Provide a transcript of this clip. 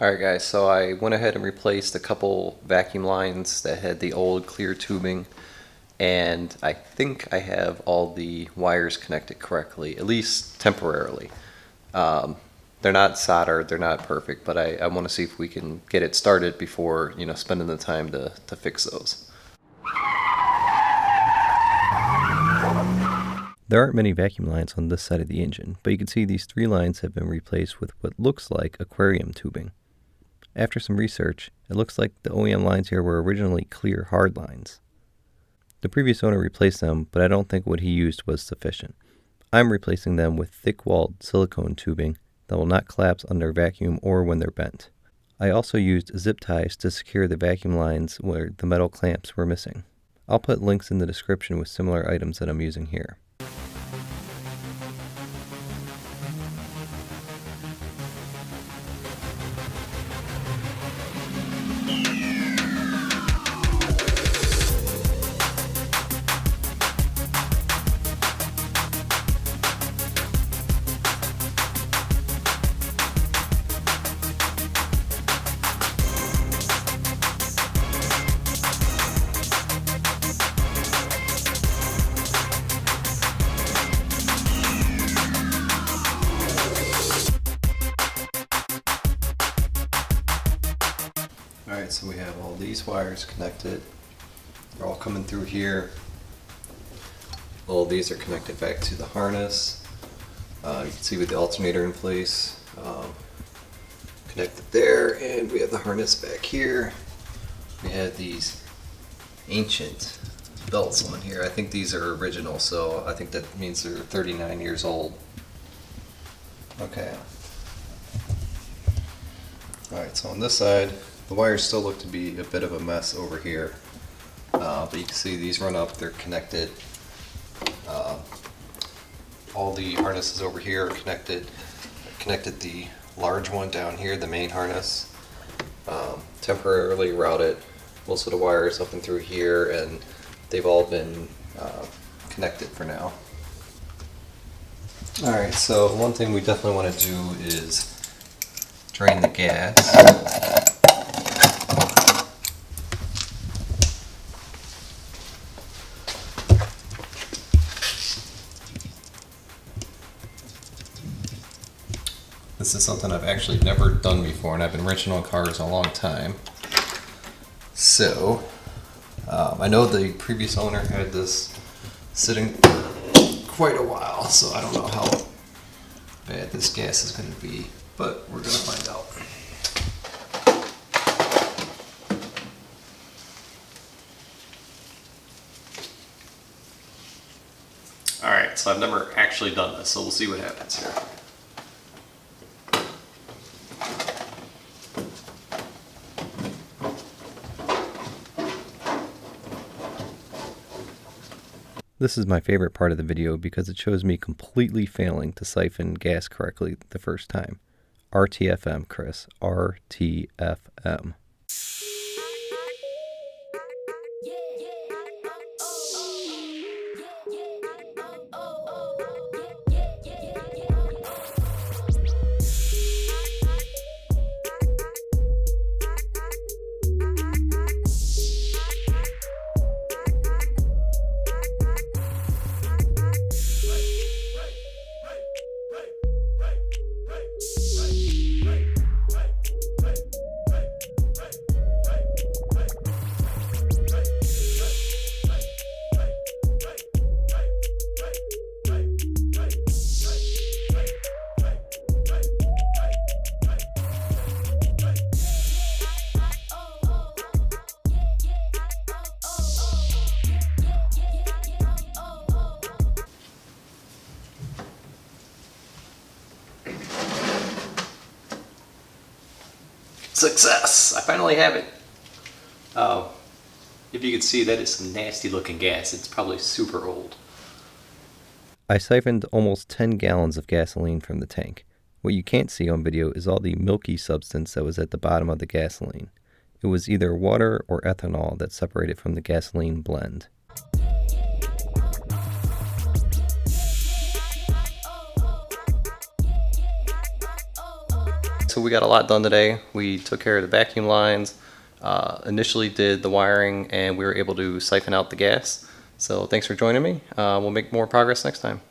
Alright guys, so I went ahead and replaced a couple vacuum lines that had the old clear tubing, and I think I have all the wires connected correctly, at least temporarily. They're not soldered, they're not perfect, but I want to see if we can get it started before, spending the time to fix those. There aren't many vacuum lines on this side of the engine, but you can see these 3 lines have been replaced with what looks like aquarium tubing. After some research, it looks like the OEM lines here were originally clear hard lines. The previous owner replaced them, but I don't think what he used was sufficient. I'm replacing them with thick-walled silicone tubing that will not collapse under vacuum or when they're bent. I also used zip ties to secure the vacuum lines where the metal clamps were missing. I'll put links in the description with similar items that I'm using here. Alright, so we have all these wires connected. They're all coming through here. All these are connected back to the harness. You can see with the alternator in place. Connected there, and we have the harness back here. We have these ancient belts on here. I think these are original, so I think that means they're 39 years old. Okay. Alright, so on this side, the wires still look to be a bit of a mess over here, but you can see these run up, they're connected. All the harnesses over here are connected. I connected the large one down here, the main harness, temporarily routed most of the wires up and through here, and they've all been connected for now. Alright, so one thing we definitely want to do is drain the gas. This is something I've actually never done before, and I've been wrenching on cars a long time. So, I know the previous owner had this sitting quite a while, so I don't know how bad this gas is going to be, but we're going to find out. Alright, so I've never actually done this, so we'll see what happens here. This is my favorite part of the video because it shows me completely failing to siphon gas correctly the first time. RTFM, Chris. RTFM. Success! I finally have it. If you can see, that is some nasty looking gas. It's probably super old. I siphoned almost 10 gallons of gasoline from the tank. What you can't see on video is all the milky substance that was at the bottom of the gasoline. It was either water or ethanol that separated from the gasoline blend. so we got a lot done today. We took care of the vacuum lines, initially did the wiring, and we were able to siphon out the gas. So thanks for joining me. We'll make more progress next time.